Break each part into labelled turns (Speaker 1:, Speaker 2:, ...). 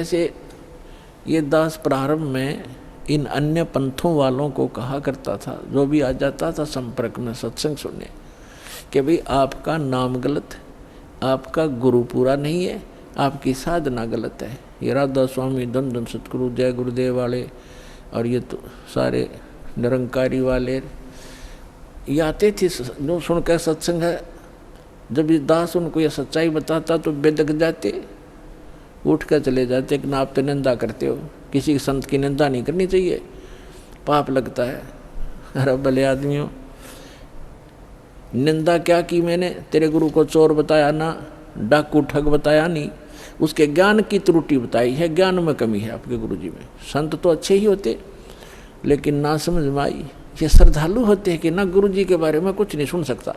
Speaker 1: जैसे ये दास प्रारंभ में इन अन्य पंथों वालों को कहा करता था, जो भी आ जाता था संपर्क में सत्संग सुनने, कि भाई आपका नाम गलत है, आपका गुरु पूरा नहीं है, आपकी साधना गलत है। ये राधा स्वामी, धन धन सतगुरु, जय गुरुदेव वाले और ये तो सारे निरंकारी वाले ये आते थे जो सुनकर सत्संग है। जब ये दास उनको ये सच्चाई बताता तो बेदक जाते, उठ कर चले जाते कि ना आप तो निंदा करते हो, किसी संत की निंदा नहीं करनी चाहिए, पाप लगता है। अरे भले आदमियों, निंदा क्या की मैंने? तेरे गुरु को चोर बताया ना, डाकू ठग बताया नहीं, उसके ज्ञान की त्रुटि बताई है, ज्ञान में कमी है आपके गुरु जी में। संत तो अच्छे ही होते लेकिन ना समझ में आई। ये श्रद्धालु होते हैं कि ना गुरु जी के बारे में कुछ नहीं सुन सकता,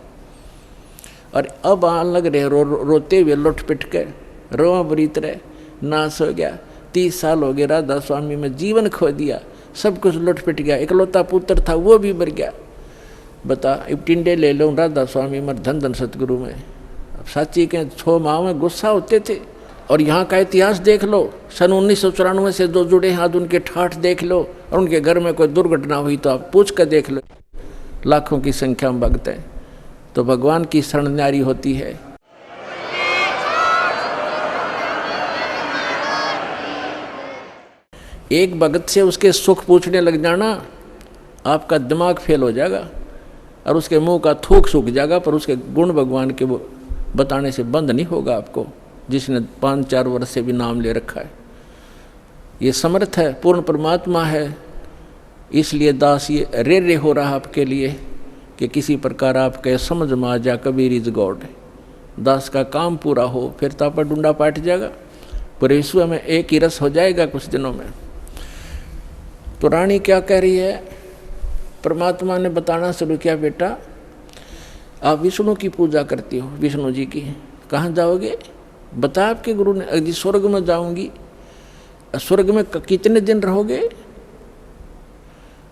Speaker 1: और अब आन लग रहे रोते हुए लुट पिट के, रोआ बरीत रहे, नाश हो गया। 30 साल हो गए राधा स्वामी में जीवन खो दिया, सब कुछ लुट पिट गया, इकलौता पुत्र था वो भी मर गया। बता, अब टिंडे ले लो राधा स्वामी में, धन धन सतगुरु में। अब साची के 6 माह में गुस्सा होते थे। और यहाँ का इतिहास देख लो, सन 1994 से जो जुड़े हाथ उनके ठाठ देख लो, और उनके घर में कोई दुर्घटना हुई तो आप पूछ कर देख लो, लाखों की संख्या में भक्त हैं। तो भगवान की शरण न्यारी होती है। एक भगत से उसके सुख पूछने लग जाना, आपका दिमाग फेल हो जाएगा और उसके मुंह का थूक सूख जाएगा, पर उसके गुण भगवान के वो बताने से बंद नहीं होगा आपको, जिसने 5-4 वर्ष से भी नाम ले रखा है। ये समर्थ है, पूर्ण परमात्मा है। इसलिए दास ये रे हो रहा आपके लिए कि किसी प्रकार आपके समझ में आ जा, कबीर इज गॉड। दास का काम पूरा हो, फिर तापा डूंडा पाट जाएगा, पूरे विश्व में एक ही रस हो जाएगा कुछ दिनों में। तो रानी क्या कह रही है? परमात्मा ने बताना शुरू किया, बेटा आप विष्णु की पूजा करती हो, विष्णु जी की, कहाँ जाओगे? बता आपके गुरु ने। जी स्वर्ग में जाऊंगी। स्वर्ग में कितने दिन रहोगे?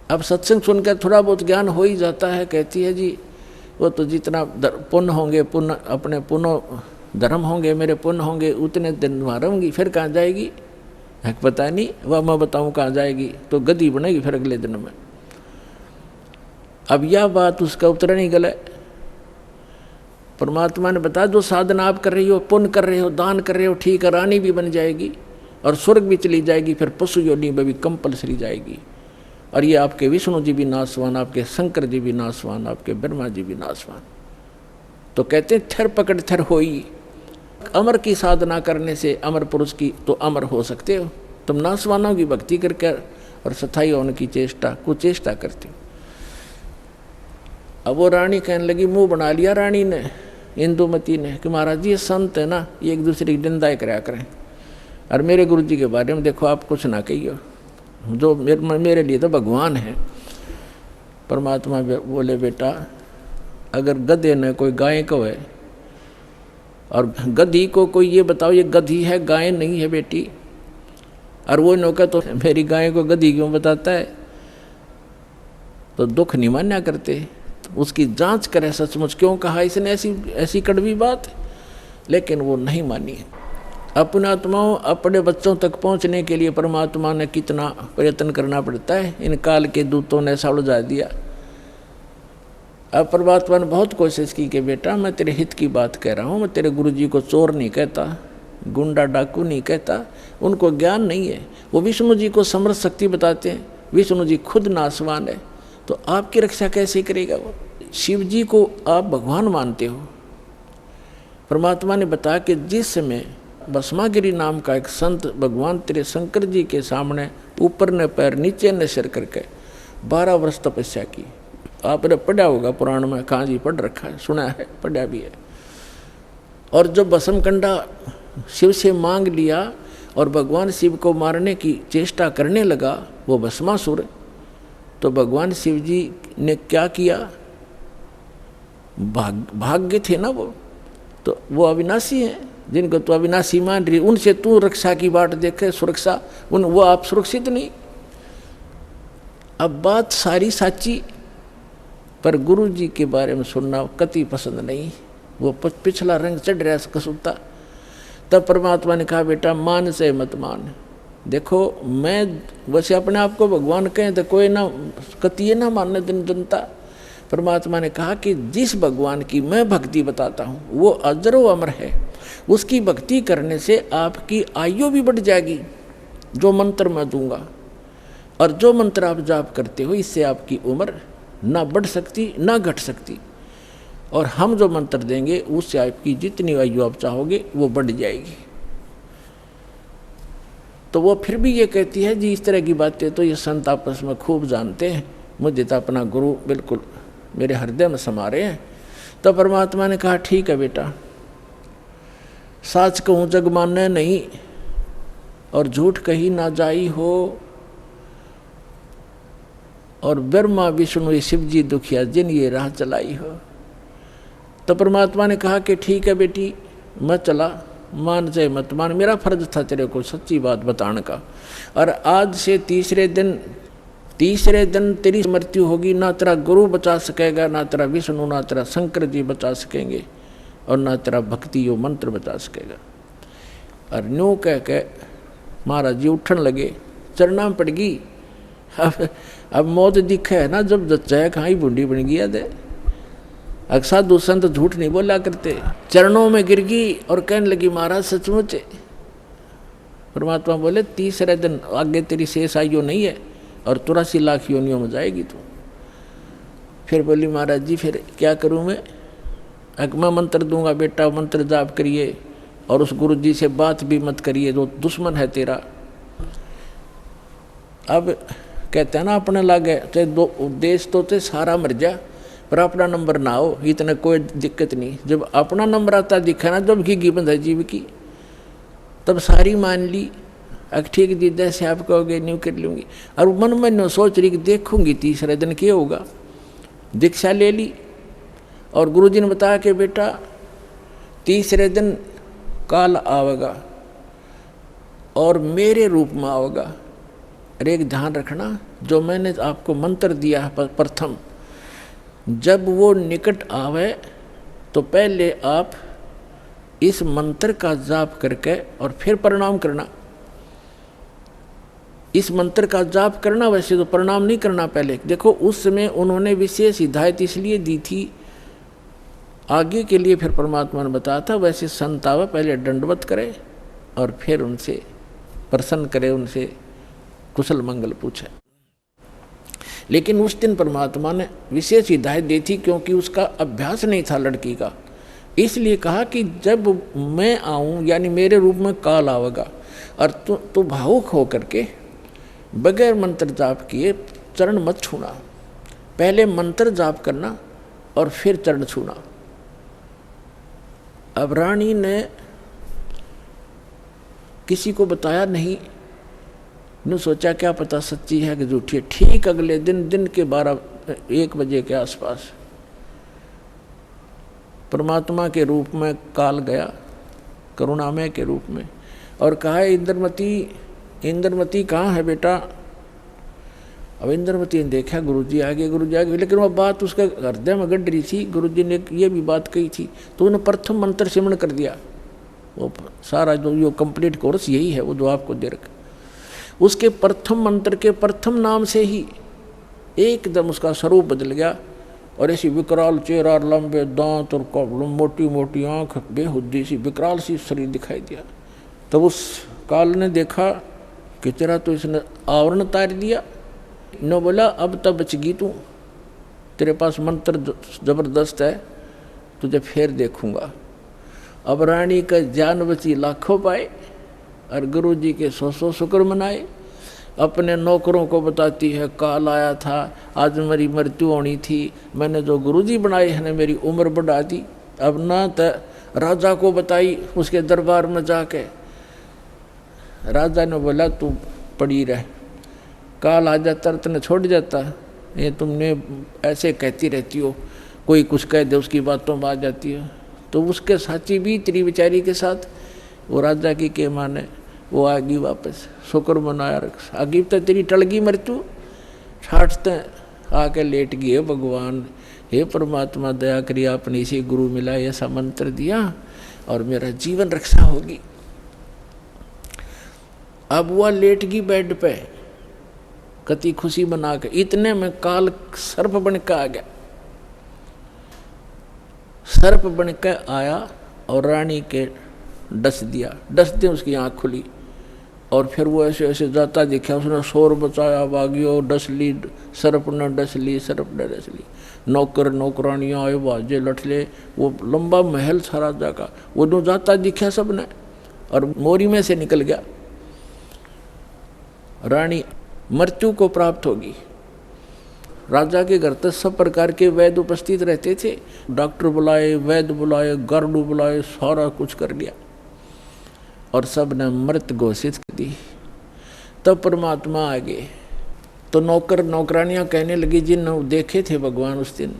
Speaker 1: अब सत्संग सुनकर थोड़ा बहुत ज्ञान हो ही जाता है। कहती है जी वो तो जितना पुण्य होंगे, पुण्य अपने पुण्य धर्म होंगे, मेरे पुण्य होंगे, उतने दिन वहाँ रहूँगी। फिर कहाँ जाएगी? पता नहीं, वह मैं बताऊँ कहाँ जाएगी। तो गधी बनेगी फिर अगले दिन में। अब यह बात उसका उत्तर नहीं गला। परमात्मा ने बताया जो साधना आप कर रही हो, पुण्य कर रहे हो, दान कर रहे हो, ठीक है, रानी भी बन जाएगी और स्वर्ग भी चली जाएगी, फिर पशु योनि में भी कंपलसरी जाएगी। और ये आपके विष्णु जी भी नासवान, आपके शंकर जी भी नासवान, आपके ब्रह्मा जी भी नासवान। तो कहते हैं थर पकड़ थर होई। अमर की साधना करने से अमर पुरुष की तो अमर हो सकते हो। तुम नासवानों की भक्ति करके और सथाई होने की चेष्टा कुचेष्टा करते हो। अब वो रानी कहने लगी, मुंह बना लिया रानी ने, इंदुमती ने, कि महाराज जी ये संत है ना, ये एक दूसरे की निंदा कराया करें, और मेरे गुरु जी के बारे में देखो आप कुछ ना कहियो, जो मेरे लिए तो भगवान है। परमात्मा बोले, बेटा अगर गधे ने कोई गाय को है और गधी को कोई ये बताओ ये गधी है गाय नहीं है बेटी, और वो नौका तो मेरी गाय को गधी क्यों बताता है, तो दुख नहीं मान्या करते। उसकी जांच करे सचमुच क्यों कहा इसने ऐसी कड़वी बात, लेकिन वो नहीं मानी। अपने आत्माओं अपने बच्चों तक पहुंचने के लिए परमात्मा ने कितना प्रयत्न करना पड़ता है। इन काल के दूतों ने ऐसा उलझा दिया। अब परमात्मा ने बहुत कोशिश की कि बेटा मैं तेरे हित की बात कह रहा हूँ, मैं तेरे गुरु जी को चोर नहीं कहता, गुंडा डाकू नहीं कहता, उनको ज्ञान नहीं है। वो विष्णु जी को समर्थ शक्ति बताते हैं, विष्णु जी खुद नासवान है, तो आपकी रक्षा कैसे करेगा वो? शिव जी को आप भगवान मानते हो। परमात्मा ने बताया कि जिस समय भस्मागिरी नाम का एक संत भगवान तेरे शंकर जी के सामने ऊपर ने पैर नीचे ने सिर करके 12 वर्ष तपस्या की। आपने पढ़ा होगा पुराण में, कहाँ जी पढ़ रखा है, सुना है, पढ़ा भी है। और जब भस्मकंडा शिव से मांग लिया और भगवान शिव को मारने की चेष्टा करने लगा वो भस्मासुर, तो भगवान शिव जी ने क्या किया? भाग्य थे ना वो, तो वो अविनाशी हैं, जिनको तो अविनाशी मान रही, उनसे तू रक्षा की बाट देखे, सुरक्षा वो आप सुरक्षित नहीं। अब बात सारी साची, पर गुरु जी के बारे में सुनना कति पसंद नहीं। वो पिछला रंग चढ़ रहा है कसूता, तब परमात्मा ने कहा बेटा मान से मत मान। देखो मैं वैसे अपने आप को भगवान कहें तो कोई ना कतिये ना मानने दिन जनता। परमात्मा ने कहा कि जिस भगवान की मैं भक्ति बताता हूँ वो अजरो अमर है, उसकी भक्ति करने से आपकी आयु भी बढ़ जाएगी जो मंत्र मैं दूंगा, और जो मंत्र आप जाप करते हो इससे आपकी उम्र ना बढ़ सकती ना घट सकती, और हम जो मंत्र देंगे उससे आपकी जितनी आयु आप चाहोगे वो बढ़ जाएगी। तो वो फिर भी ये कहती है जी इस तरह की बातें तो ये संत आपस में खूब जानते हैं, मुझे तो अपना गुरु बिल्कुल मेरे हृदय में समा रहे हैं। तो परमात्मा ने कहा ठीक है बेटा, साच कहूँ जग माने नहीं और झूठ कही ना जाई हो, और ब्रह्मा विष्णु शिव जी दुखिया जिन ये राह चलाई हो। तो परमात्मा ने कहा कि ठीक है बेटी मैं चला, मान चाहे मत मान, मेरा फर्ज था तेरे को सच्ची बात बताने का। और आज से तीसरे दिन तेरी मृत्यु होगी, ना तेरा गुरु बचा सकेगा, ना तेरा विष्णु, ना तेरा शंकर जी बचा सकेंगे, और ना तेरा भक्ति यो मंत्र बचा सकेगा। और न्यू कह के महाराज जी उठन लगे, चरना पड़ गई। अब मौत दिखे है ना, जब जच्चा कहाँ ही बूढ़ी बन गया दे। साधु संत झूठ नहीं बोला करते। चरणों में गिर गई और कहने लगी महाराज सचमुच। परमात्मा बोले तीसरे दिन आगे तेरी शेष आयु नहीं है और 83 लाख योनियों में जाएगी तू। फिर बोली महाराज जी फिर क्या करूं मैं? मैं मंत्र दूंगा बेटा, मंत्र जाप करिए और उस गुरु जी से बात भी मत करिए जो दुश्मन है तेरा। अब कहते हैं ना अपने लागे चाहे दो देश तो ते सारा मर जा पर अपना नंबर ना हो, इतना कोई दिक्कत नहीं। जब अपना नंबर आता दिखा ना जब घी बंधा जीव की, तब सारी मान ली। अब ठीक दीदा से आप कहोगे न्यू कर लूँगी, और मन में न्यू सोच रही कि देखूंगी तीसरे दिन क्या होगा। दीक्षा ले ली और गुरुजी ने बताया कि बेटा तीसरे दिन काल आवेगा और मेरे रूप में आवेगा। अरे एक ध्यान रखना, जो मैंने आपको मंत्र दिया है प्रथम, जब वो निकट आवे तो पहले आप इस मंत्र का जाप करके और फिर प्रणाम करना। इस मंत्र का जाप करना, वैसे तो प्रणाम नहीं करना पहले। देखो उस समय उन्होंने विशेष हिदायत इसलिए दी थी आगे के लिए, फिर परमात्मा ने बताया था वैसे संत आवे पहले दंडवत करे और फिर उनसे प्रसन्न करे, उनसे कुशल मंगल पूछे। लेकिन उस दिन परमात्मा ने विशेष हिदायत दी थी क्योंकि उसका अभ्यास नहीं था लड़की का, इसलिए कहा कि जब मैं आऊं यानी मेरे रूप में काल आवेगा और तू भावुक हो करके बगैर मंत्र जाप किए चरण मत छूना, पहले मंत्र जाप करना और फिर चरण छूना। अब रानी ने किसी को बताया नहीं, ने सोचा क्या पता सच्ची है कि झूठी है। ठीक अगले दिन के 12-1 बजे के आसपास परमात्मा के रूप में काल गया, करुणामय के रूप में, और कहा इंद्रमती कहाँ है बेटा? अब इंद्रमती ने देखा गुरुजी आगे, लेकिन वह बात उसके हृदय में गड़ रही थी। गुरुजी ने ये भी बात कही थी तो उन्होंने प्रथम मंत्र सिमरण कर दिया। वो सारा जो कंप्लीट कोर्स यही है वो जो आपको दे रखा, उसके प्रथम मंत्र के प्रथम नाम से ही एकदम उसका स्वरूप बदल गया और ऐसी विकराल चेहरा, लंबे दांत और मोटी मोटी आंख, बेहुद्दी सी विकराल सी शरीर दिखाई दिया। तब उस काल ने देखा कि तेरा तो इसने आवरण तार दिया। न बोला अब तब बचगी तू, तेरे पास मंत्र जबरदस्त है, तुझे फिर देखूंगा। अब रानी का जान बची लाखों पाए और गुरु जी के 100 शुक्र मनाए। अपने नौकरों को बताती है काल आया था, आज मेरी मृत्यु होनी थी, मैंने जो गुरु जी बनाए हैं मेरी उम्र बढ़ा दी। अब ना तो राजा को बताई उसके दरबार में जाके, राजा ने बोला तू पड़ी रह, काल आ जाता तने छोड़ जाता, ये तुमने ऐसे कहती रहती हो, कोई कुछ कह दे उसकी बातों में आ जाती है। तो उसके साची भी तेरी बेचारी के साथ वो राजा की के माने वो आ गई वापस, शुक्र मनाया रख आगी तो तेरी टलगी मृत्यु छाटते आके लेट गई। हे भगवान, हे परमात्मा दया करिए, आपने इसी गुरु मिला ऐसा मंत्र दिया और मेरा जीवन रक्षा होगी। अब वह लेट गई बेड पे कति खुशी बना के, इतने में काल सर्प बन के आ गया। सर्प बन के आया और रानी के डस दिया, डसते उसकी आँख खुली और फिर वो ऐसे ऐसे जाता दिखा। उसने शोर बचाया, भागियो, डस ली, सर्प ने डस ली, सर्प ने डस ली। नौकर नौकरानियाँ आए, बाजे लठले, वो लंबा महल था राजा का, वो जो जाता दिखा सबने और मोरी में से निकल गया। रानी मृत्यु को प्राप्त होगी। राजा के घर तक सब प्रकार के वैद्य उपस्थित रहते थे, डॉक्टर बुलाए, वैद्य बुलाए, गार्डू बुलाए, सारा कुछ कर लिया और सब ने मृत घोषित कर दी। तब परमात्मा आ गए तो नौकर नौकरानियाँ कहने लगी, जिन देखे थे भगवान उस दिन,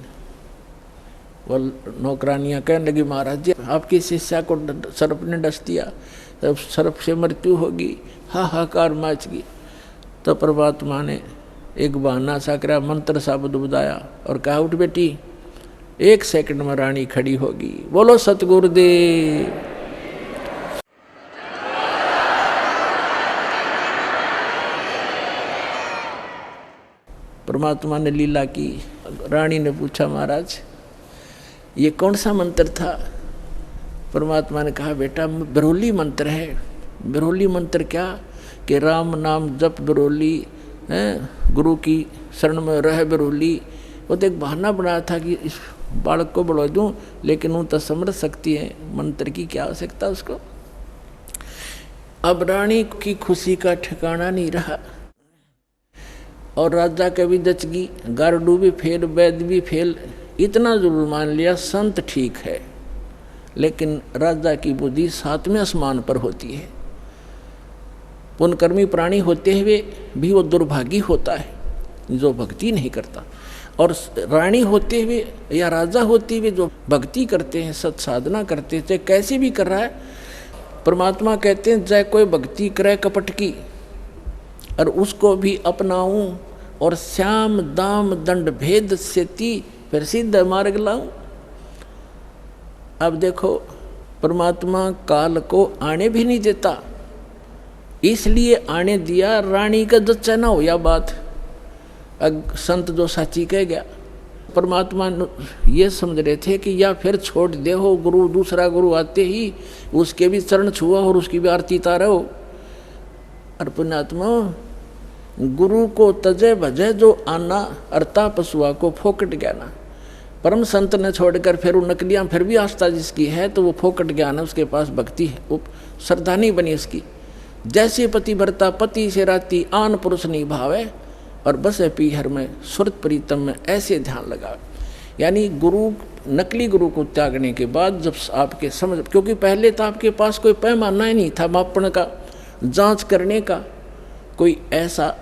Speaker 1: वो नौकरानियाँ कहने लगी, महाराज जी आपकी शिष्या को सर्प ने डस दिया, तब सर्प से मृत्यु होगी। हाहाकार मच गई। तो परमात्मा ने एक बहाना सा करा, मंत्र सा बुदाया और कहा, उठ बेटी, 1 सेकंड में रानी खड़ी होगी। बोलो सतगुरुदेव। परमात्मा ने लीला की। रानी ने पूछा, महाराज ये कौन सा मंत्र था? परमात्मा ने कहा, बेटा बिरोली मंत्र है। बिरोली मंत्र क्या? कि राम नाम जप बिरोली, गुरु की शरण में रह बिरोली। वो तो एक बहाना बनाया था कि इस बालक को बढ़ा दूं, लेकिन वो तो समझ सकती है, मंत्र की क्या आवश्यकता उसको। अब रानी की खुशी का ठिकाना नहीं रहा और राजा का भी दचगी, गार्डू भी फेल, वैद्य भी फेल। इतना जरूर मान लिया संत ठीक है, लेकिन राजा की बुद्धि 7वें आसमान पर होती है। पुण्यकर्मी प्राणी होते हुए भी वो दुर्भागी होता है जो भक्ति नहीं करता, और रानी होते हुए या राजा होते हुए जो भक्ति करते हैं, सत साधना करते हैं, चाहे कैसे भी कर रहा है। परमात्मा कहते हैं, चाहे कोई भक्ति करे कपट की और उसको भी अपनाऊं और श्याम दाम दंड भेद से ती फिर सिद्ध मार्ग लाऊं। अब देखो, परमात्मा काल को आने भी नहीं देता, इसलिए आने दिया रानी का जच्चा ना हो या बात। संत जो साची कह गया, परमात्मा ये समझ रहे थे कि या फिर छोड़ दे हो गुरु, दूसरा गुरु आते ही उसके भी चरण छुआ और उसकी भी आरती तारा हो। और पुण्यात्मा, गुरु को तजे भजे जो आना, अर्ता पशुआ को फोकट ज्ञाना। परम संत ने छोड़कर फिर वो नकलियाँ फिर भी आस्था जिसकी है तो वो फोकट ज्ञान है, उसके पास भक्ति है, वो श्रद्धा नहीं बनी उसकी। जैसे पति भरता पति से राती, आन पुरुष नहीं भावे और बसे पीहर में सुरत प्रीतम में, ऐसे ध्यान लगा। यानी गुरु, नकली गुरु को त्यागने के बाद जब आपके समझ, क्योंकि पहले तो आपके पास कोई पैमाना ही नहीं था मापन का, जांच करने का कोई ऐसा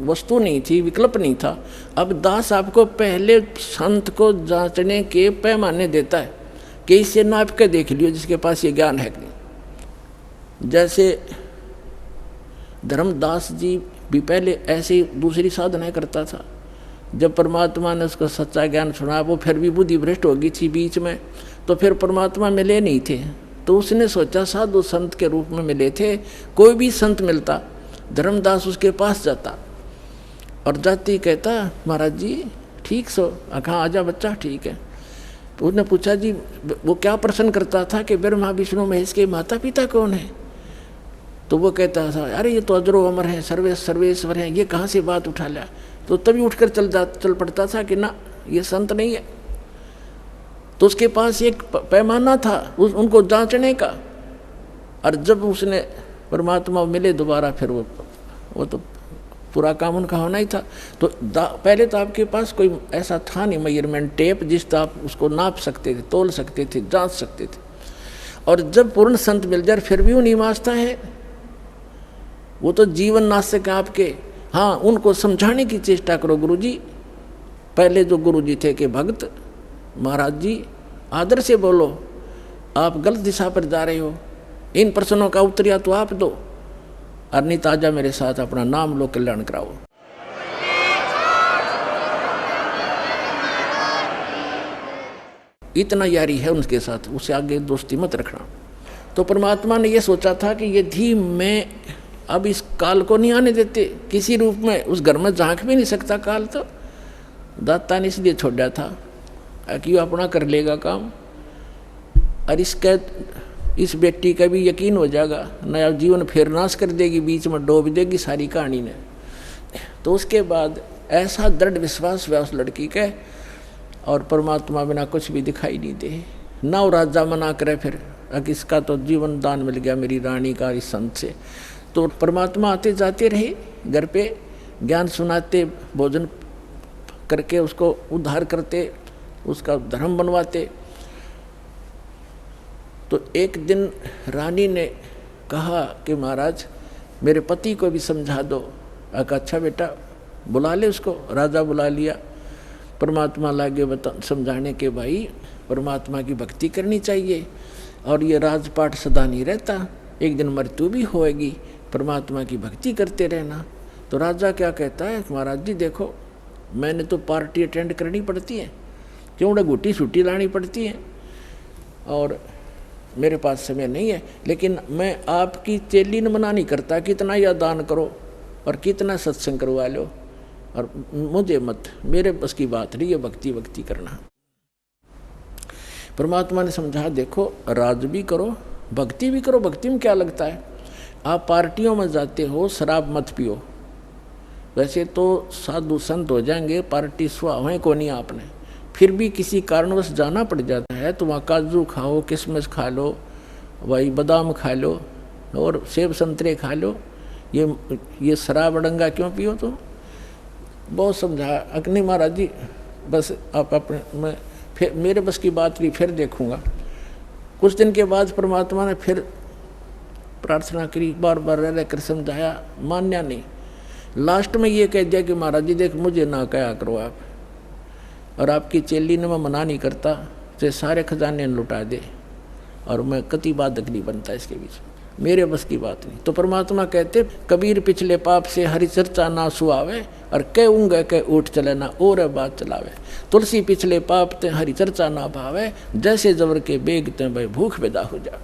Speaker 1: वस्तु नहीं थी, विकल्प नहीं था। अब दास आपको पहले संत को जांचने के पैमाने देता है कि इससे नाप के देख लियो जिसके पास ये ज्ञान है कि नहीं। जैसे धर्मदास जी भी पहले ऐसे ही दूसरी साधना करता था, जब परमात्मा ने उसको सच्चा ज्ञान सुना, वो फिर भी बुद्धि भ्रष्ट हो गई थी बीच में, तो फिर परमात्मा मिले नहीं थे, तो उसने सोचा साधु संत के रूप में मिले थे। कोई भी संत मिलता, धर्मदास उसके पास जाता और जाते ही कहता, महाराज जी ठीक सो, कहाँ आजा बच्चा, ठीक है। तो उसने पूछा, जी वो क्या प्रश्न करता था कि ब्रह्मा विष्णु महेश के माता पिता कौन है? तो वो कहता था, अरे ये तो अजरो अमर है, सर्वेश्वर है, ये कहाँ से बात उठा लिया? तो तभी उठकर चल पड़ता था कि ना, ये संत नहीं है। तो उसके पास एक पैमाना था उनको जांचने का, और जब उसने परमात्मा मिले दोबारा, फिर वो तो पूरा काम उनका होना ही था। तो पहले तो आपके पास कोई ऐसा था नहीं मेजरमेंट टेप जिससे आप उसको नाप सकते थे, तोल सकते थे, जांच सकते थे। और जब पूर्ण संत मिल जाए फिर भी वो नहीं वास्ता है, वो तो जीवन नाशक है आपके। हाँ, उनको समझाने की चेष्टा करो, गुरुजी। पहले जो गुरुजी थे कि भक्त, महाराज जी आदर से बोलो, आप गलत दिशा पर जा रहे हो, इन प्रश्नों का उत्तर या तो आप दो, और नहीं ताजा मेरे साथ अपना नाम लो, कल्याण कराओ। इतना यारी है उनके साथ, उससे आगे दोस्ती मत रखना। तो परमात्मा ने ये सोचा था कि यदि मैं अब इस काल को नहीं आने देते किसी रूप में, उस घर में झांक भी नहीं सकता काल, तो दाता ने इसलिए छोड़ा था कि वो अपना कर लेगा काम, और इस बेटी का भी यकीन हो जाएगा, नया जीवन फिर नाश कर देगी, बीच में डूब देगी सारी कहानी ने। तो उसके बाद ऐसा दृढ़ विश्वास हुआ उस लड़की के, और परमात्मा बिना कुछ भी दिखाई नहीं दे, ना वो राजा मना करे फिर, इसका तो जीवन दान मिल गया मेरी रानी का इस संत से। तो परमात्मा आते जाते रहे घर पे, ज्ञान सुनाते, भोजन करके उसको उद्धार करते, उसका धर्म बनवाते। तो एक दिन रानी ने कहा कि महाराज मेरे पति को भी समझा दो। अच्छा बेटा बुला ले उसको। राजा बुला लिया। परमात्मा लागे समझाने के, भाई परमात्मा की भक्ति करनी चाहिए, और ये राजपाट सदा नहीं रहता, एक दिन मृत्यु भी होएगी, परमात्मा की भक्ति करते रहना। तो राजा क्या कहता है, महाराज जी देखो मैंने तो पार्टी अटेंड करनी पड़ती है, क्यों गुटी छुट्टी लानी पड़ती है, और मेरे पास समय नहीं है, लेकिन मैं आपकी चेली ने मना नहीं करता, कितना या दान करो और कितना सत्संग करवा लो, और मुझे मत, मेरे बस की बात नहीं है भक्ति करना। परमात्मा ने समझा, देखो राज भी करो भक्ति भी करो, भक्ति में क्या लगता है, आप पार्टियों में जाते हो शराब मत पियो, वैसे तो साधु संत हो जाएंगे, पार्टी सुहावें को नहीं आपने, फिर भी किसी कारणवश जाना पड़ जाता है तो वहाँ काजू खाओ, किशमिश खा लो, भाई बादाम खा लो और सेब संतरे खा लो, ये शराब अड़ंगा क्यों पियो। तो बहुत समझा, अग्नि महाराज जी बस आप अपने, मैं फिर मेरे बस की बात नहीं, फिर देखूंगा। कुछ दिन के बाद परमात्मा ने फिर प्रार्थना करी, बार बार रह कर समझाया, मान्या नहीं। लास्ट में ये कह दिया कि महाराज जी देख मुझे ना कहा करो आप, और आपकी चेली ने मैं मना नहीं करता, तो सारे खजाने लुटा दे, और मैं कति बाधक नहीं बनता इसके बीच, मेरे बस की बात नहीं। तो परमात्मा कहते, कबीर पिछले पाप से हरि चर्चा ना सुहावे, और कह ऊँगे कह उठ चले ना और बात चलावे। तुलसी पिछले पाप ते हरि चर्चा ना भावे, जैसे जबर के बेग ते भाई भूख पैदा हो जा।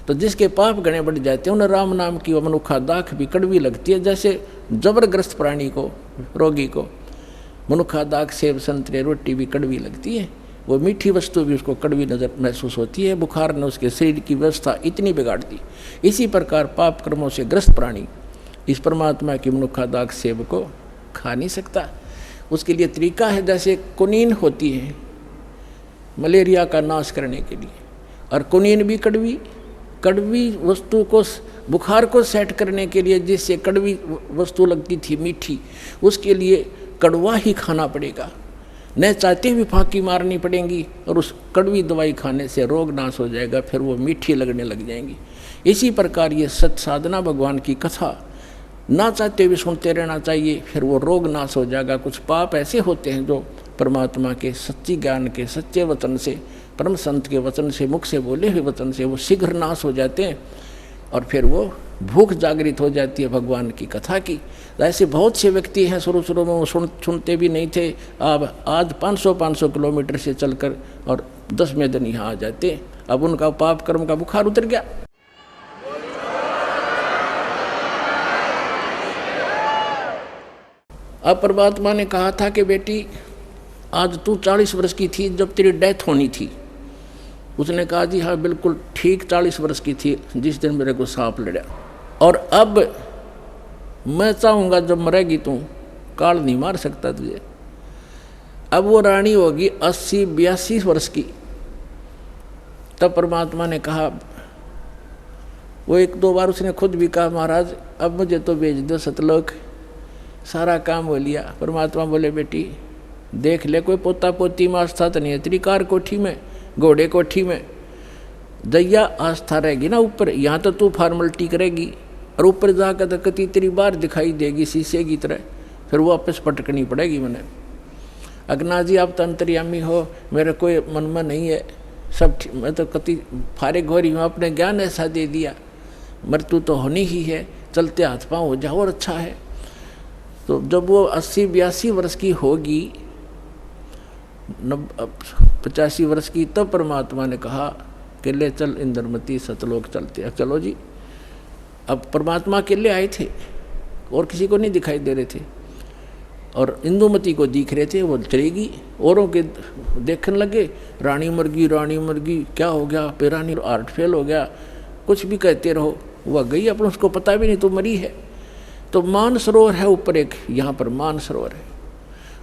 Speaker 1: तो जिसके पाप गणे बढ़ जाते हैं उन्हें राम नाम की मनुखा दाख भी कड़वी लगती है, जैसे जबरग्रस्त प्राणी को, रोगी को मनुखा दाख सेब संतरे रोटी भी कड़वी लगती है, वो मीठी वस्तु भी उसको कड़वी नजर महसूस होती है। बुखार ने उसके शरीर की व्यवस्था इतनी बिगाड़ दी। इसी प्रकार पाप कर्मों से ग्रस्त प्राणी इस परमात्मा की मनुखा दाख सेब को खा नहीं सकता। उसके लिए तरीका है, जैसे कुनीन होती है मलेरिया का नाश करने के लिए, और कुनीन भी कड़वी वस्तु को, बुखार को सेट करने के लिए, जिससे कड़वी वस्तु लगती थी मीठी, उसके लिए कड़वा ही खाना पड़ेगा, न चाहते भी फांकी मारनी पड़ेंगी, और उस कड़वी दवाई खाने से रोग नाश हो जाएगा, फिर वो मीठी लगने लग जाएंगी। इसी प्रकार ये सत साधना भगवान की कथा ना चाहते भी सुनते रहना चाहिए, फिर वो रोग नाश हो जाएगा। कुछ पाप ऐसे होते हैं जो परमात्मा के सच्ची ज्ञान के सच्चे वचन से, परम संत के वचन से, मुख से बोले हुए वचन से वो शीघ्र नाश हो जाते हैं, और फिर वो भूख जागृत हो जाती है भगवान की कथा की। ऐसे बहुत से व्यक्ति हैं, शुरू में वो सुनते भी नहीं थे, अब आज 500 किलोमीटर से चलकर और 10वें दिन यहाँ आ जाते, अब उनका पाप कर्म का बुखार उतर गया। अब परमात्मा ने कहा था कि बेटी आज तू 40 वर्ष की थी जब तेरी डेथ होनी थी। उसने कहा जी हाँ बिल्कुल ठीक 40 वर्ष की थी जिस दिन मेरे को सांप लड़ा, और अब मैं चाहूँगा जब मरेगी तू, काल नहीं मार सकता तुझे। अब वो रानी होगी 80-82 वर्ष की। तब परमात्मा ने कहा, वो 1-2 बार उसने खुद भी कहा महाराज अब मुझे तो भेज दो सतलोक, सारा काम हो लिया। परमात्मा बोले बेटी देख ले, कोई पोता पोती में आस्था तो नहीं है, त्रिकार कोठी में, घोड़े कोठी में दैया आस्था रहेगी ना ऊपर, यहाँ तो तू फॉर्मलिटी करेगी, और ऊपर जाकर तो कति तेरी बार दिखाई देगी शीशे की तरह, फिर वो वापस पटकनी पड़ेगी। मैंने अगना जी आप तो अंतर्यामी हो, मेरे कोई मन में नहीं है, सब मैं तो कति फारिग हो रही हूँ, अपने ज्ञान ऐसा दे दिया, मृत्यु तो होनी ही है, चलते हाथ पाँव हो जाओ और अच्छा है। तो जब वो 80-82 वर्ष की होगी, 85 वर्ष की, तब परमात्मा ने कहा कि ले चल इंद्रमती सतलोक चलते। अब चलो जी। अब परमात्मा अकेले आए थे और किसी को नहीं दिखाई दे रहे थे, और इंदुमती को दिख रहे थे, वो चलेगी। औरों के देखने लगे, रानी मर गई, रानी मर गई, क्या हो गया, पे रानी हार्ट फेल हो गया, कुछ भी कहते रहो, वह गई अपन, उसको पता भी नहीं तो मरी है। तो मानसरोवर है ऊपर एक, यहाँ पर मानसरोवर है।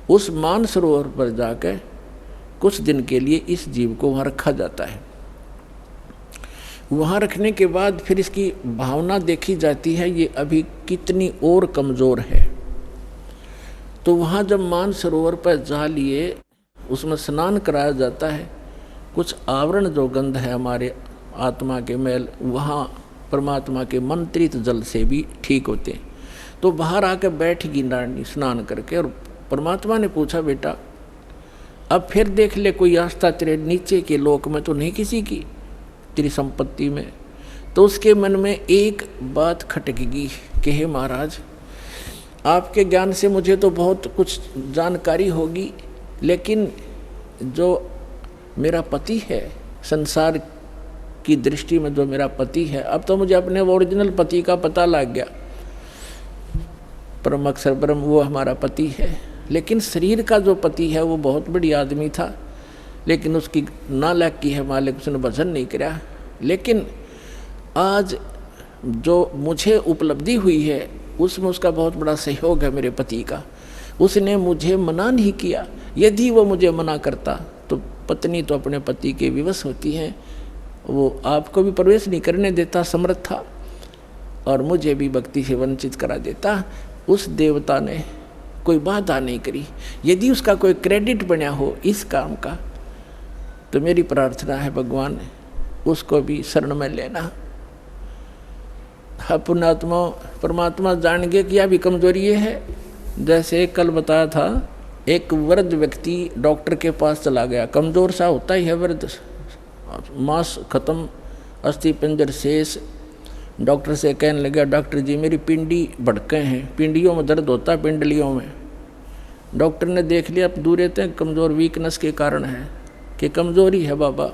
Speaker 1: उस मानसरोवर पर जाकर कुछ दिन के लिए इस जीव को वहाँ रखा जाता है। वहाँ रखने के बाद फिर इसकी भावना देखी जाती है, ये अभी कितनी और कमज़ोर है। तो वहाँ जब मानसरोवर पर जा लिए, उसमें स्नान कराया जाता है। कुछ आवरण जो गंध है हमारे आत्मा के मैल, वहाँ परमात्मा के मंत्रित जल से भी ठीक होते हैं। तो बाहर आकर बैठ गई रानी स्नान करके, और परमात्मा ने पूछा, बेटा अब फिर देख ले, कोई आस्था तेरे नीचे के लोक में तो नहीं किसी की, तेरी संपत्ति में। तो उसके मन में एक बात खटकेगी कि हे महाराज, आपके ज्ञान से मुझे तो बहुत कुछ जानकारी होगी, लेकिन जो मेरा पति है, संसार की दृष्टि में जो मेरा पति है, अब तो मुझे अपने ओरिजिनल पति का पता लग गया। परम अक्षर ब्रह्म वो हमारा पति है, लेकिन शरीर का जो पति है वो बहुत बड़ी आदमी था, लेकिन उसकी नालायक की है मालिक, उसने भजन नहीं किया। लेकिन आज जो मुझे उपलब्धि हुई है उसमें उसका बहुत बड़ा सहयोग है मेरे पति का। उसने मुझे मना नहीं किया, यदि वो मुझे मना करता तो पत्नी तो अपने पति के विवश होती हैं, वो आपको भी प्रवेश नहीं करने देता समर्थ था, और मुझे भी भक्ति से वंचित करा देता। उस देवता ने कोई बाधा नहीं करी। यदि उसका कोई क्रेडिट बना हो इस काम का, तो मेरी प्रार्थना है भगवान उसको भी शरण में लेना। पुण्यात्मा परमात्मा जान गए कि यह भी कमजोरी है। जैसे कल बताया था, एक वृद्ध व्यक्ति डॉक्टर के पास चला गया, कमज़ोर सा होता ही है वृद्ध, मांस खत्म, अस्थि पंजर शेष। डॉक्टर से कहने लगा, डॉक्टर जी मेरी पिंडी भड़के हैं, पिंडियों में दर्द होता है, पिंडलियों में। डॉक्टर ने देख लिया, अब दूर रहते हैं, कमज़ोर वीकनेस के कारण है कि कमज़ोरी है बाबा।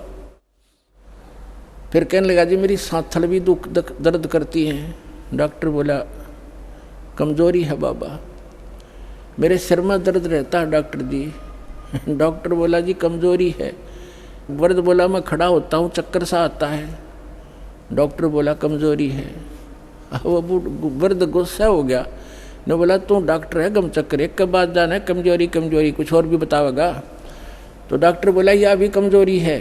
Speaker 1: फिर कहने लगा, जी मेरी सांथल भी दर्द करती हैं। डॉक्टर बोला, कमज़ोरी है बाबा। मेरे सिर में दर्द रहता है डॉक्टर जी। डॉक्टर बोला, जी कमज़ोरी है। वृद्ध बोला, मैं खड़ा होता हूँ चक्कर सा आता है। डॉक्टर बोला, कमज़ोरी है। वो वृद्ध गुस्सा हो गया, ने बोला, तू डॉक्टर है गम चक्कर, एक के बाद जाना है कमज़ोरी कमज़ोरी, कुछ और भी बतावेगा। तो डॉक्टर बोला, यह भी कमज़ोरी है,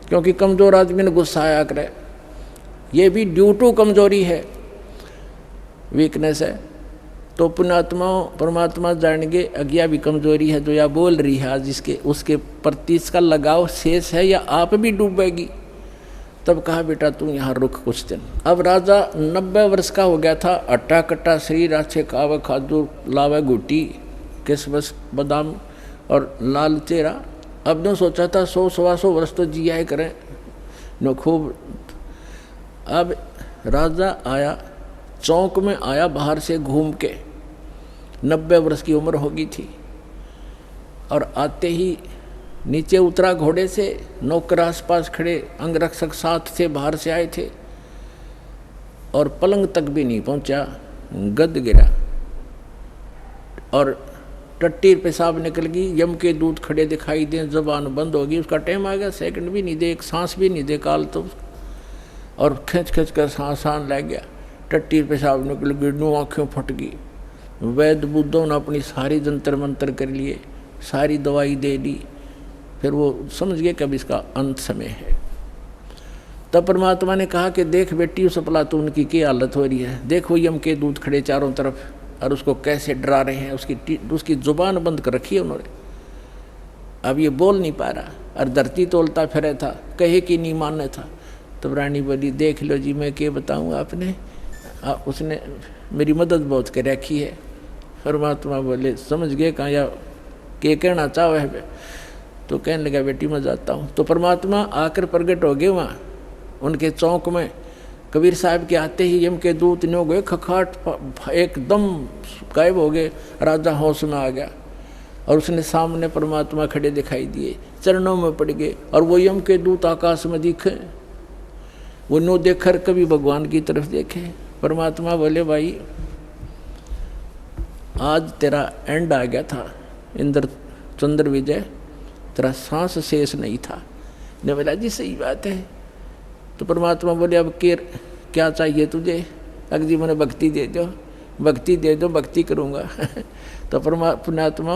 Speaker 1: क्योंकि कमज़ोर आदमी ने गुस्सा आया करे, ये भी ड्यू टू कमज़ोरी है, वीकनेस है। तो पुण्यात्मा परमात्मा जानेंगे अज्ञा भी कमज़ोरी है जो या बोल रही है, जिसके उसके प्रति इसका लगाव शेष है या आप भी डूबेगी। तब कहा, बेटा तू यहाँ रुक कुछ दिन। अब राजा 90 वर्ष का हो गया था, अट्टा कट्टा शरीर, अच्छे खावे खादू लावे घुटी, किसमस बादाम और लाल चेहरा। अब ने सोचा था 100-125 वर्ष तो जिया करें न खूब। अब राजा आया, चौक में आया बाहर से घूम के, 90 वर्ष की उम्र हो गई थी, और आते ही नीचे उतरा घोड़े से, नौकर आसपास खड़े, अंगरक्षक साथ थे, बाहर से आए थे, और पलंग तक भी नहीं पहुंचा, गद गिरा और टट्टी पेशाब निकल गई। यम के दूत खड़े दिखाई दें, जबान बंद होगी, उसका टाइम आ गया, सेकंड भी नहीं दे, एक सांस भी नहीं दे काल तो, और खींच खींच कर सांस लग गया, टट्टी पेशाब निकल गई, नू आँखें फट गई। वैद्य बुद्धों ने अपनी सारी जंतर मंतर कर लिए, सारी दवाई दे दी, फिर वो समझ गए कि अब इसका अंत समय है। तब परमात्मा ने कहा कि देख बेटी उस प्लातून की क्या हालत हो रही है, देखो यम के दूत खड़े चारों तरफ और उसको कैसे डरा रहे हैं, उसकी जुबान बंद कर रखी है उन्होंने, अब ये बोल नहीं पा रहा, और धरती तोलता फिरे था, कहे कि नहीं मानने था। तब रानी बोली, देख लो जी मैं क्या बताऊँ आपने, उसने मेरी मदद बहुत कर रखी है। परमात्मा बोले, समझ गए कहाँ या के कहना चाहो है। तो कहने लगा, बेटी मैं जाता हूँ। तो परमात्मा आकर प्रकट हो गए वहाँ उनके चौक में। कबीर साहब के आते ही यम के दूत ने हो गए, खखाट एकदम गायब हो गए। राजा होश में आ गया, और उसने सामने परमात्मा खड़े दिखाई दिए, चरणों में पड़ गए, और वो यम के दूत आकाश में दिखे। वो नो देखकर कभी भगवान की तरफ देखे। परमात्मा बोले भाई आज तेरा एंड आ गया था इंद्र चंद्र विजय, तेरा सांस शेष नहीं था। ने बोला जी सही बात है। तो परमात्मा बोले अब क्या चाहिए तुझे? अगर जी मैंने भक्ति दे दो, भक्ति दे दो, भक्ति करूँगा। तो पुण्यात्मा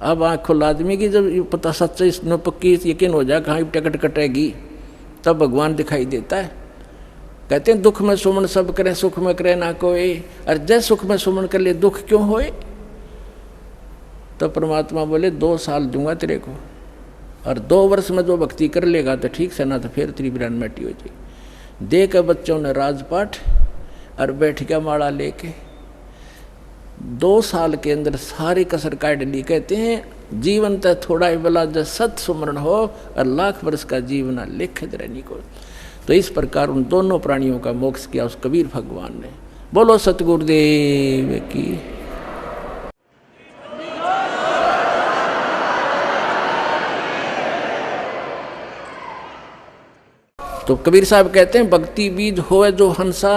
Speaker 1: अब आँख खोल आदमी की, जब पता सच्चा इसमें पक्की यकीन हो जाए कहाँ टिकट कटेगी, तब भगवान दिखाई देता है। कहते हैं दुख में सुमन सब करे, सुख में करे ना कोई। और जय सुख में सुमन कर ले दुख क्यों होए? तो परमात्मा बोले 2 साल दूंगा तेरे को, और 2 वर्ष में जो भक्ति कर लेगा तो ठीक से, ना तो फिर तेरी बिरान मिट्टी हो जाएगी। दे के बच्चों ने राजपाठ और बैठ गया माड़ा लेके। 2 साल के अंदर सारी कसर काट ली। कहते हैं जीवन तो थोड़ा ही बला जब सत सुमरण हो, और लाख वर्ष का जीवन लिख रहनी को। तो इस प्रकार उन दोनों प्राणियों का मोक्ष किया उस कबीर भगवान ने। बोलो सतगुरुदेव की। तो कबीर साहब कहते हैं भक्ति बीज होए जो हंसा,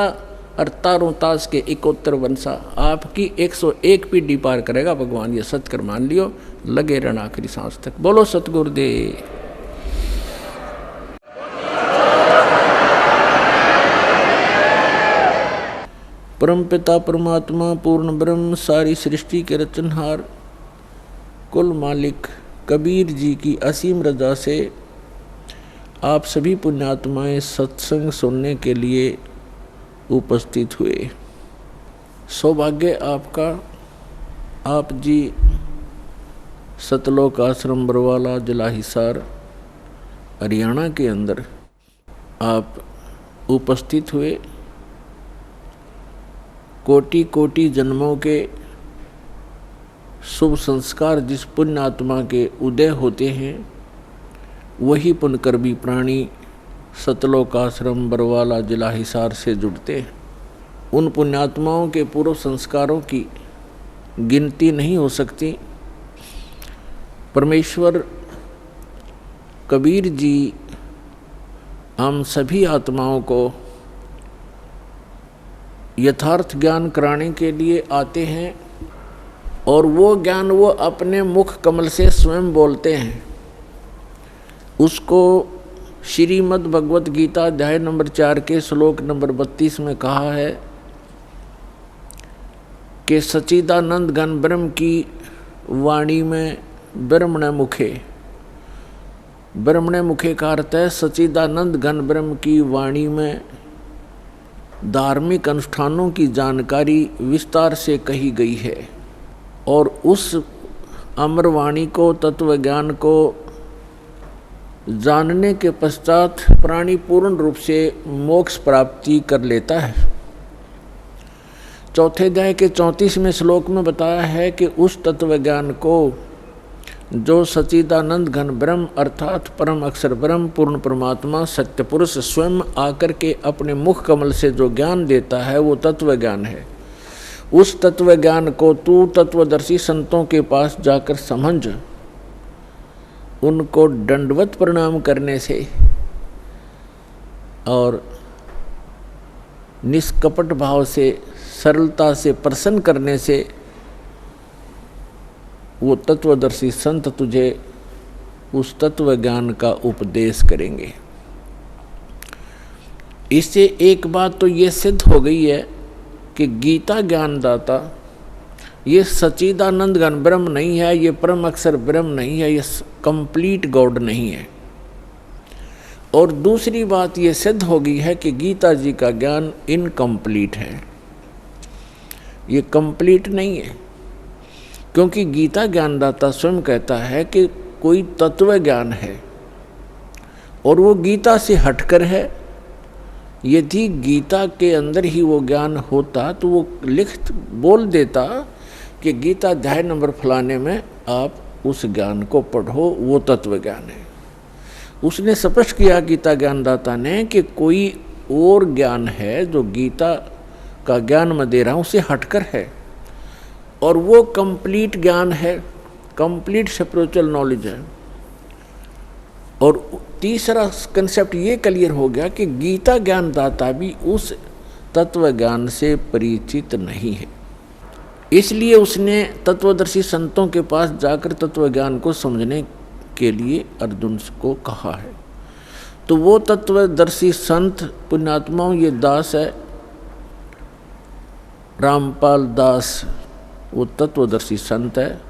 Speaker 1: और तारों तास के 71 वंशा। आपकी 101 पीढ़ी पार करेगा भगवान, ये सत्कर मान लियो, लगे रहना आखिरी सांस तक। बोलो सतगुरुदेव। परमपिता परमात्मा पूर्ण ब्रह्म सारी सृष्टि के रचनहार कुल मालिक कबीर जी की असीम रजा से आप सभी पुण्यात्माएं सत्संग सुनने के लिए उपस्थित हुए। सौभाग्य आपका, आप जी सतलोक आश्रम बरवाला जिला हिसार हरियाणा के अंदर आप उपस्थित हुए। कोटि कोटि जन्मों के शुभ संस्कार जिस पुण्य आत्मा के उदय होते हैं, वही पुण्यकर्मी प्राणी सतलोक आश्रम बरवाला जिला हिसार से जुड़ते हैं। उन पुण्यात्माओं के पूर्व संस्कारों की गिनती नहीं हो सकती। परमेश्वर कबीर जी हम सभी आत्माओं को यथार्थ ज्ञान कराने के लिए आते हैं, और वो ज्ञान वो अपने मुख कमल से स्वयं बोलते हैं। उसको श्रीमद् भगवत गीता अध्याय नंबर 4 के श्लोक नंबर 32 में कहा है कि सच्चिदानंद घन ब्रह्म की वाणी में ब्रह्मण मुखे। ब्रह्मण मुखे का अर्थ है सच्चिदानंद घन ब्रह्म की वाणी में धार्मिक अनुष्ठानों की जानकारी विस्तार से कही गई है, और उस अमर वाणी को, तत्व ज्ञान को जानने के पश्चात प्राणी पूर्ण रूप से मोक्ष प्राप्ति कर लेता है। चौथे अध्याय के 34वें श्लोक में बताया है कि उस तत्व ज्ञान को जो सच्चिदानंद घन ब्रह्म अर्थात परम अक्षर ब्रह्म पूर्ण परमात्मा सत्य पुरुष स्वयं आकर के अपने मुख कमल से जो ज्ञान देता है वो तत्व ज्ञान है। उस तत्व ज्ञान को तू तत्वदर्शी संतों के पास जाकर समझ, उनको दंडवत प्रणाम करने से और निष्कपट भाव से सरलता से प्रसन्न करने से वो तत्वदर्शी संत तुझे उस तत्व ज्ञान का उपदेश करेंगे। इससे एक बात तो ये सिद्ध हो गई है कि गीता ज्ञानदाता ये सच्चिदानंद घन ब्रह्म नहीं है, ये परम अक्षर ब्रह्म नहीं है, ये कंप्लीट गॉड नहीं है। और दूसरी बात ये सिद्ध हो गई है कि गीता जी का ज्ञान इनकम्प्लीट है, ये कंप्लीट नहीं है। क्योंकि गीता ज्ञानदाता स्वयं कहता है कि कोई तत्व ज्ञान है और वो गीता से हटकर है। यदि गीता के अंदर ही वो ज्ञान होता तो वो लिख बोल देता कि गीता अध्याय नंबर फलाने में आप उस ज्ञान को पढ़ो, वो तत्व ज्ञान है। उसने स्पष्ट किया गीता ज्ञानदाता ने कि कोई और ज्ञान है जो गीता का ज्ञान मैं दे रहा हूँ उससे हटकर है, और वो कंप्लीट ज्ञान है, कंप्लीट स्पिरिचुअल नॉलेज है। और तीसरा कंसेप्ट ये क्लियर हो गया कि गीता ज्ञानदाता भी उस तत्व ज्ञान से परिचित नहीं है, इसलिए उसने तत्वदर्शी संतों के पास जाकर तत्व ज्ञान को समझने के लिए अर्जुन को कहा है। तो वो तत्वदर्शी संत पुण्यात्माओं, ये दास है रामपाल दास, वो तत्वदर्शी संत है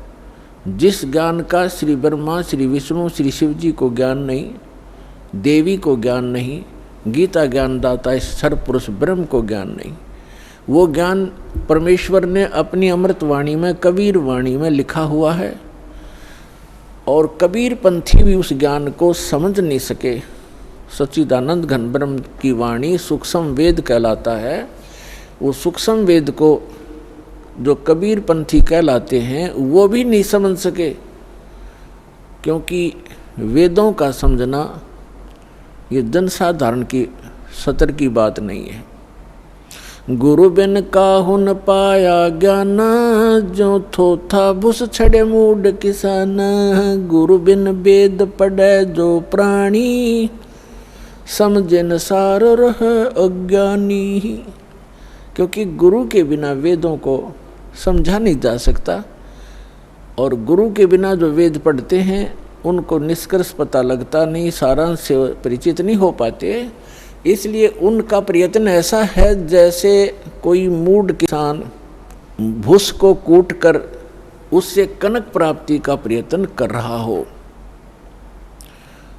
Speaker 1: जिस ज्ञान का श्री ब्रह्मा, श्री विष्णु, श्री शिव जी को ज्ञान नहीं, देवी को ज्ञान नहीं, गीता ज्ञानदाता इस सर्वपुरुष ब्रह्म को ज्ञान नहीं। वो ज्ञान परमेश्वर ने अपनी अमृत वाणी में, कबीर वाणी में लिखा हुआ है, और कबीर पंथी भी उस ज्ञान को समझ नहीं सके। सच्चिदानंद घन ब्रह्म की वाणी सूक्ष्म वेद कहलाता है। वो सूक्ष्म वेद को जो कबीर पंथी कहलाते हैं वो भी नहीं समझ सके, क्योंकि वेदों का समझना ये जनसाधारण की सतर की बात नहीं है। गुरु बिन काहू न पाया ज्ञान, जो थोथा भुस छड़े मूड किसान। गुरु बिन वेद पढ़े जो प्राणी, समझे न सार रह अज्ञानी। क्योंकि गुरु के बिना वेदों को समझा नहीं जा सकता, और गुरु के बिना जो वेद पढ़ते हैं उनको निष्कर्ष पता लगता नहीं, सारांश से परिचित नहीं हो पाते। इसलिए उनका प्रयत्न ऐसा है जैसे कोई मूढ़ किसान भूस को कूट कर उससे कनक प्राप्ति का प्रयत्न कर रहा हो।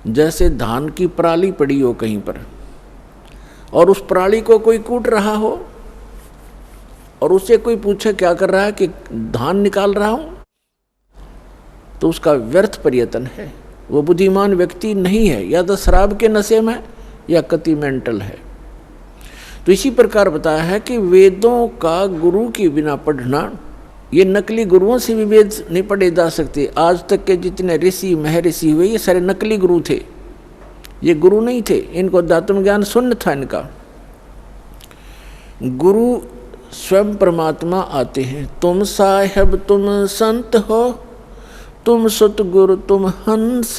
Speaker 1: जैसे धान की पराली पड़ी हो कहीं पर, और उस पराली को कोई कूट रहा हो, और उससे कोई पूछे क्या कर रहा है, कि धान निकाल रहा हूं, तो उसका व्यर्थ प्रयत्न है। वो बुद्धिमान व्यक्ति नहीं है, या तो शराब के नशे में या कति मेंटल है। तो इसी प्रकार बताया है कि वेदों का गुरु के बिना पढ़ना, ये नकली गुरुओं से भी वेद नहीं पढ़े जा सकते। आज तक के जितने ऋषि महर्षि हुए ये सारे नकली गुरु थे, ये गुरु नहीं थे। इनको अध्यात्म ज्ञान शून्य था इनका। गुरु स्वयं परमात्मा आते हैं। तुम साहेब तुम संत हो, तुम सतगुरु तुम हंस,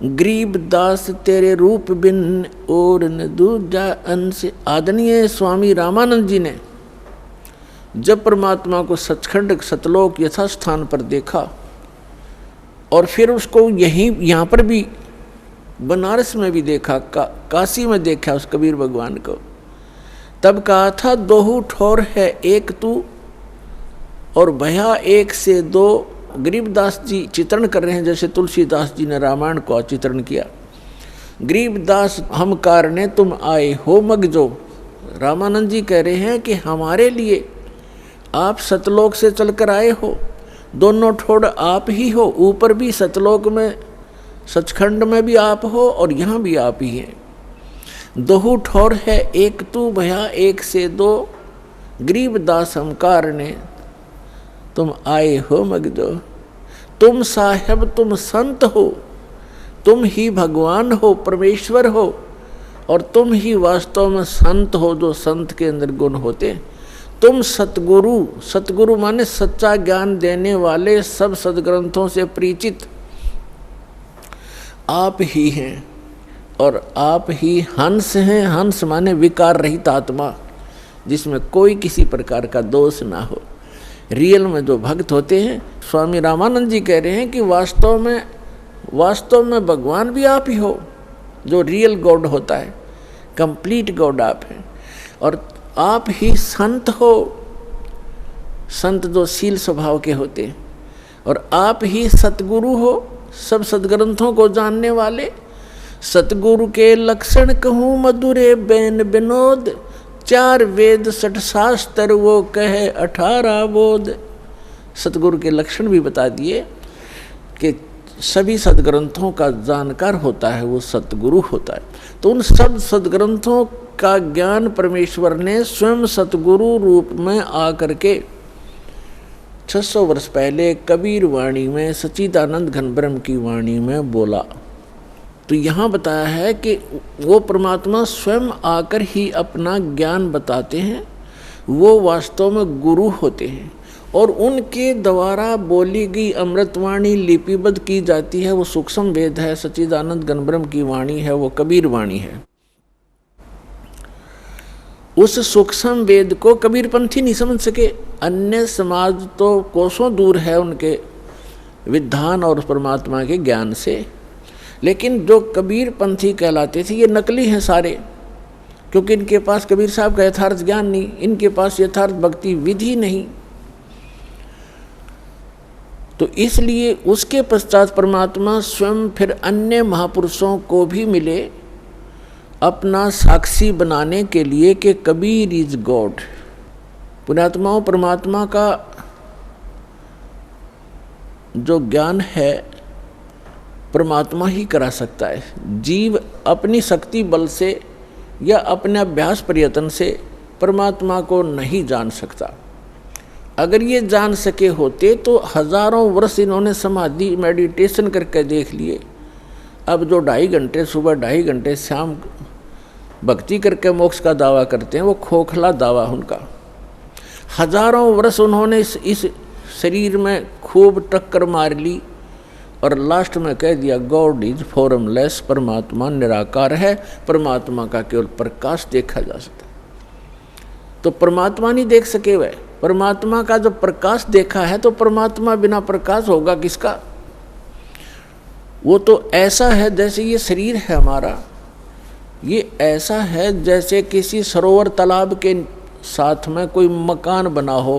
Speaker 1: गरीब दास तेरे रूप बिन और न दूजा अंश। आदरणीय स्वामी रामानंद जी ने जब परमात्मा को सचखंड सतलोक यथास्थान पर देखा, और फिर उसको यहाँ पर भी बनारस में भी देखा, काशी में देखा उस कबीर भगवान को, तब कहा था दोहू ठोर है एक तू, और भया एक से दो। गरीबदास जी चित्रण कर रहे हैं जैसे तुलसीदास जी ने रामायण को चित्रण किया। गरीबदास हम कारणे तुम आए हो मगजो। रामानंद जी कह रहे हैं कि हमारे लिए आप सतलोक से चलकर आए हो, दोनों ठोड़ आप ही हो, ऊपर भी सतलोक में सचखंड में भी आप हो और यहाँ भी आप ही हैं। दोहू ठोर है एक तू, भया एक से दो। गरीबदास हम कारणे तुम आए हो मगजो। तुम साहेब तुम संत हो, तुम ही भगवान हो, परमेश्वर हो, और तुम ही वास्तव में संत हो जो संत के अंदर गुण होते। तुम सतगुरु, सतगुरु माने सच्चा ज्ञान देने वाले, सब सदग्रंथों से परिचित आप ही हैं, और आप ही हंस हैं। हंस माने विकार रहित आत्मा, जिसमें कोई किसी प्रकार का दोष ना हो। रियल में जो भक्त होते हैं, स्वामी रामानंद जी कह रहे हैं कि वास्तव में भगवान भी आप ही हो, जो रियल गॉड होता है, कंप्लीट गॉड आप हैं। और आप ही संत हो, संत जो शील स्वभाव के होते हैं। और आप ही सतगुरु हो, सब सदग्रंथों को जानने वाले। सतगुरु के लक्षण कहूँ मधुरे बैन विनोद, 4 वेद 60 शास्त्र वो कहे 18 बोध। सतगुरु के लक्षण भी बता दिए कि सभी सदग्रंथों का जानकार होता है वो सतगुरु होता है। तो उन सब सदग्रंथों का ज्ञान परमेश्वर ने स्वयं सतगुरु रूप में आकर के 600 वर्ष पहले कबीर वाणी में, सच्चिदानंद घन ब्रह्म की वाणी में बोला। तो यहाँ बताया है कि वो परमात्मा स्वयं आकर ही अपना ज्ञान बताते हैं। वो वास्तव में गुरु होते हैं और उनके द्वारा बोली गई अमृतवाणी लिपिबद्ध की जाती है। वो सूक्ष्म वेद है, सच्चिदानंद गणब्रह्म की वाणी है, वो कबीर वाणी है। उस सूक्ष्म वेद को कबीरपंथी नहीं समझ सके। अन्य समाज तो कोसों दूर है उनके विधान और परमात्मा के ज्ञान से, लेकिन जो कबीरपंथी कहलाते थे ये नकली हैं सारे, क्योंकि इनके पास कबीर साहब का यथार्थ ज्ञान नहीं, इनके पास यथार्थ भक्ति विधि नहीं। तो इसलिए उसके पश्चात परमात्मा स्वयं फिर अन्य महापुरुषों को भी मिले अपना साक्षी बनाने के लिए कि कबीर इज गॉड। पुण्यात्माओं, परमात्मा का जो ज्ञान है परमात्मा ही करा सकता है। जीव अपनी शक्ति बल से या अपने अभ्यास प्रयत्न से परमात्मा को नहीं जान सकता। अगर ये जान सके होते तो हजारों वर्ष इन्होंने समाधि मेडिटेशन करके देख लिए। अब जो 2.5 घंटे सुबह 2.5 घंटे शाम भक्ति करके मोक्ष का दावा करते हैं, वो खोखला दावा उनका। हजारों वर्ष उन्होंने इस शरीर में खूब टक्कर मार ली और लास्ट में कह दिया गॉड इज फॉर्मलेस, परमात्मा निराकार है, परमात्मा का केवल प्रकाश देखा जा सकता। तो परमात्मा नहीं देख सके वह, परमात्मा का जो प्रकाश देखा है, तो परमात्मा बिना प्रकाश होगा किसका? वो तो ऐसा है जैसे ये शरीर है हमारा, ये ऐसा है जैसे किसी सरोवर तालाब के साथ में कोई मकान बना हो,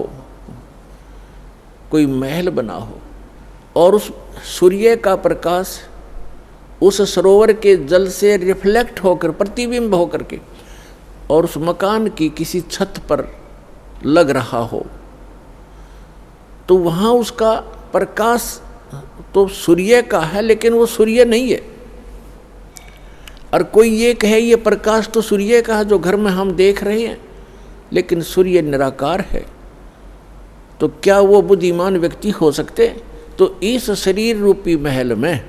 Speaker 1: कोई महल बना हो, और उस सूर्य का प्रकाश उस सरोवर के जल से रिफ्लेक्ट होकर, प्रतिबिंब होकर के, और उस मकान की किसी छत पर लग रहा हो, तो वहाँ उसका प्रकाश तो सूर्य का है, लेकिन वो सूर्य नहीं है। और कोई ये कहे ये प्रकाश तो सूर्य का है जो घर में हम देख रहे हैं, लेकिन सूर्य निराकार है, तो क्या वो बुद्धिमान व्यक्ति हो सकते? तो इस शरीर रूपी महल में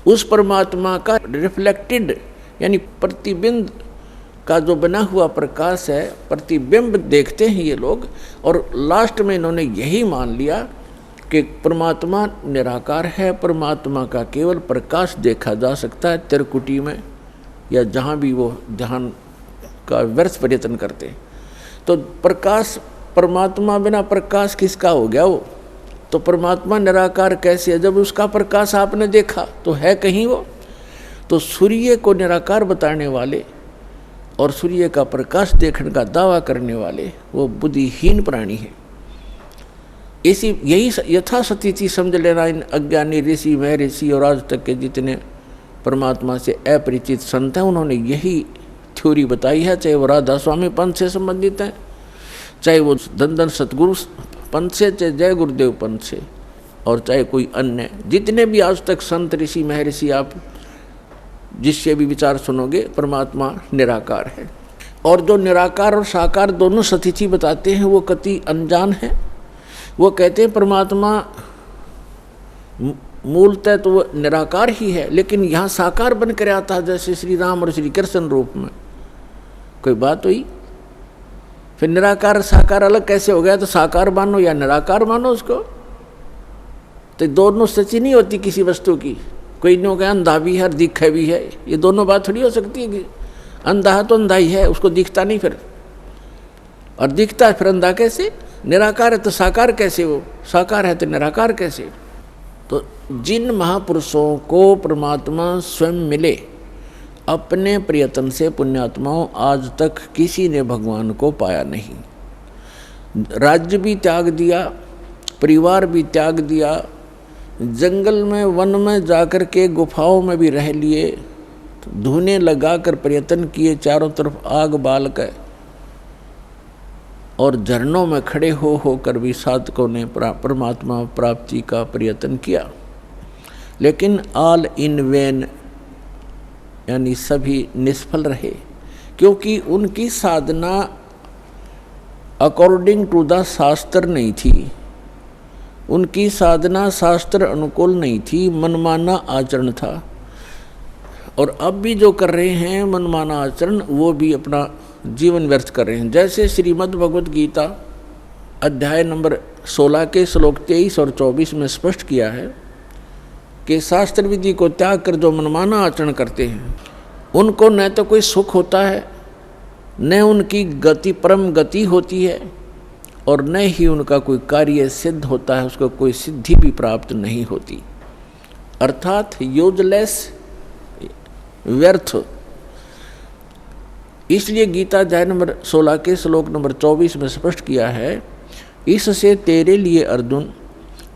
Speaker 1: उस परमात्मा का रिफ्लेक्टेड यानी प्रतिबिंब का जो बना हुआ प्रकाश है, प्रतिबिंब देखते हैं ये लोग। और लास्ट में इन्होंने यही मान लिया कि परमात्मा निराकार है, परमात्मा का केवल प्रकाश देखा जा सकता है त्रिकुटी में या जहाँ भी वो ध्यान का व्यर्थ प्रयत्न करते हैं। तो प्रकाश, परमात्मा बिना प्रकाश किसका हो गया वो? तो परमात्मा निराकार कैसे है? जब उसका प्रकाश आपने देखा तो है कहीं वो? तो सूर्य को निराकार बताने वाले और सूर्य का प्रकाश देखने का दावा करने वाले वो बुद्धिहीन प्राणी है। यही यथास्थिति समझ लेना इन अज्ञानी ऋषि महर्षि और आज तक के जितने परमात्मा से अपरिचित संत हैं, उन्होंने यही थ्योरी बताई है। चाहे वो राधा स्वामी पंथ से संबंधित हैं, चाहे वो धन सतगुरु पंथ से, चाहे जय गुरुदेव पंथ से, और चाहे कोई अन्य जितने भी आज तक संत ऋषि महर्षि आप जिससे भी विचार सुनोगे, परमात्मा निराकार है। और जो निराकार और साकार दोनों स्थिति बताते हैं वो कति अनजान है। वो कहते हैं परमात्मा मूलतः तो वो निराकार ही है, लेकिन यहाँ साकार बन कर आता है, जैसे श्री राम और श्री कृष्ण रूप में। कोई बात हुई? फिर निराकार साकार अलग कैसे हो गया? तो साकार मानो या निराकार मानो उसको, तो दोनों सच्ची नहीं होती किसी वस्तु की। कोई नहीं होगा अंधा भी है और दिखा भी है, ये दोनों बात थोड़ी हो सकती है कि अंधा है तो अंधा ही है, उसको दिखता नहीं फिर, और दिखता है फिर अंधा कैसे? निराकार है तो साकार कैसे? वो साकार है तो निराकार कैसे? तो जिन महापुरुषों को परमात्मा स्वयं मिले अपने प्रयत्न से, पुण्यात्माओं, आज तक किसी ने भगवान को पाया नहीं। राज्य भी त्याग दिया, परिवार भी त्याग दिया, जंगल में वन में जाकर के गुफाओं में भी रह लिए, धुने लगाकर प्रयत्न किए, चारों तरफ आग बाल कर, और झरनों में खड़े होकर भी साधकों ने परमात्मा प्राप्ति का प्रयत्न किया, लेकिन ऑल इन वेन यानी सभी निष्फल रहे, क्योंकि उनकी साधना अकॉर्डिंग टू द शास्त्र नहीं थी। उनकी साधना शास्त्र अनुकूल नहीं थी, मनमाना आचरण था। और अब भी जो कर रहे हैं मनमाना आचरण, वो भी अपना जीवन व्यर्थ कर रहे हैं। जैसे श्रीमद् भगवद गीता अध्याय नंबर 16 के श्लोक 23 और 24 में स्पष्ट किया है कि शास्त्र विधि को त्याग कर जो मनमाना आचरण करते हैं उनको न तो कोई सुख होता है, न उनकी गति परम गति होती है, और न ही उनका कोई कार्य सिद्ध होता है, उसको कोई सिद्धि भी प्राप्त नहीं होती, अर्थात यूजलेस, व्यर्थ। इसलिए गीता अध्याय नंबर 16 के श्लोक नंबर 24 में स्पष्ट किया है, इससे तेरे लिए अर्जुन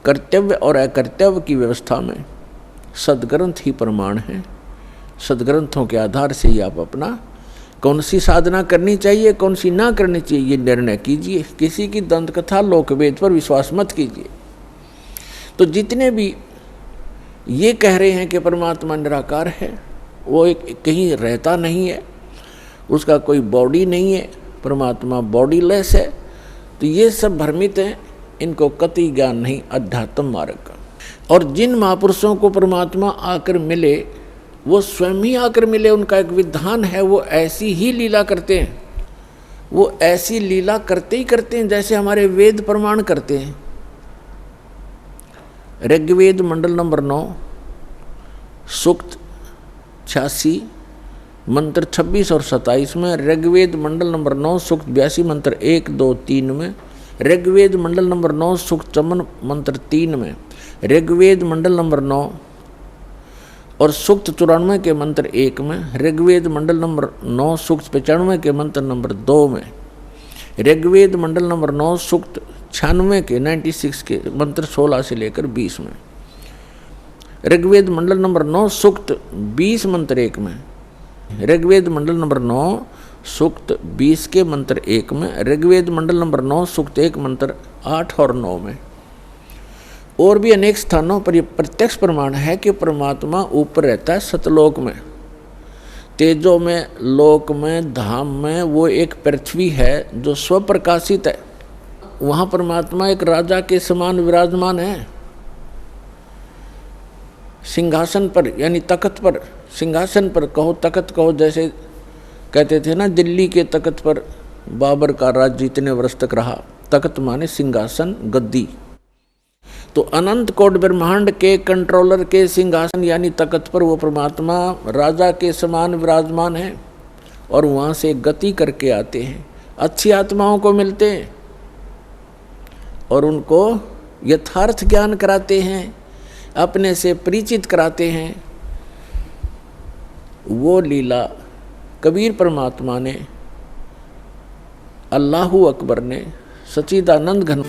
Speaker 1: कर्तव्य और अकर्तव्य की व्यवस्था में सदग्रंथ ही प्रमाण है। सदग्रंथों के आधार से ही आप अपना कौन सी साधना करनी चाहिए, कौन सी ना करनी चाहिए, ये निर्णय कीजिए। किसी की दंत कथा लोकवेद पर विश्वास मत कीजिए। तो जितने भी ये कह रहे हैं कि परमात्मा निराकार है, वो एक कहीं रहता नहीं है, उसका कोई बॉडी नहीं है, परमात्मा बॉडीलेस है, तो ये सब भ्रमित हैं, इनको कतई ज्ञान नहीं अध्यात्म मार्ग का। और जिन महापुरुषों को परमात्मा आकर मिले वो स्वयं ही आकर मिले, उनका एक विधान है, वो ऐसी ही लीला करते हैं, वो ऐसी लीला करते ही करते हैं जैसे हमारे वेद प्रमाण करते हैं। ऋग्वेद मंडल नंबर 9 सूक्त 86 मंत्र 26 और 27 में, ऋग्वेद मंडल नंबर 9 सूक्त 82 मंत्र 1, 2, 3 में, ऋग्वेद मंडल नंबर 9 सूक्त 54 मंत्र 3 में, ऋग्वेद मंडल नंबर 9 और सूक्त 94 के मंत्र 1 में, ऋग्वेद मंडल नंबर 9 सूक्त 95 के मंत्र नंबर 2 में, ऋग्वेद मंडल नंबर 9 सूक्त 96 के 96 के मंत्र 16 से लेकर 20 में, ऋग्वेद मंडल नंबर 9 सूक्त 20 मंत्र 1 में, ऋग्वेद मंडल नंबर 9 सूक्त 20 के मंत्र 1 में, ऋग्वेद मंडल नंबर 9 सूक्त 1 मंत्र 8 और 9 में। और भी अनेक स्थानों पर यह प्रत्यक्ष प्रमाण है कि परमात्मा ऊपर रहता है सतलोक में, तेजो में, लोक में, धाम में। वो एक पृथ्वी है जो स्वप्रकाशित है, वहाँ परमात्मा एक राजा के समान विराजमान है, सिंहासन पर, यानी तख्त पर, सिंहासन पर कहो, तख्त कहो। जैसे कहते थे ना, दिल्ली के तख्त पर बाबर का राज्य इतने वर्ष तक रहा। तख्त माने सिंहासन, गद्दी। तो अनंत कोट ब्रह्मांड के कंट्रोलर के सिंहासन यानी तख्त पर वो परमात्मा राजा के समान विराजमान है, और वहाँ से गति करके आते हैं, अच्छी आत्माओं को मिलते हैं और उनको यथार्थ ज्ञान कराते हैं, अपने से परिचित कराते हैं। वो लीला कबीर परमात्मा ने, अल्लाहु अकबर ने, सच्चिदानंद घन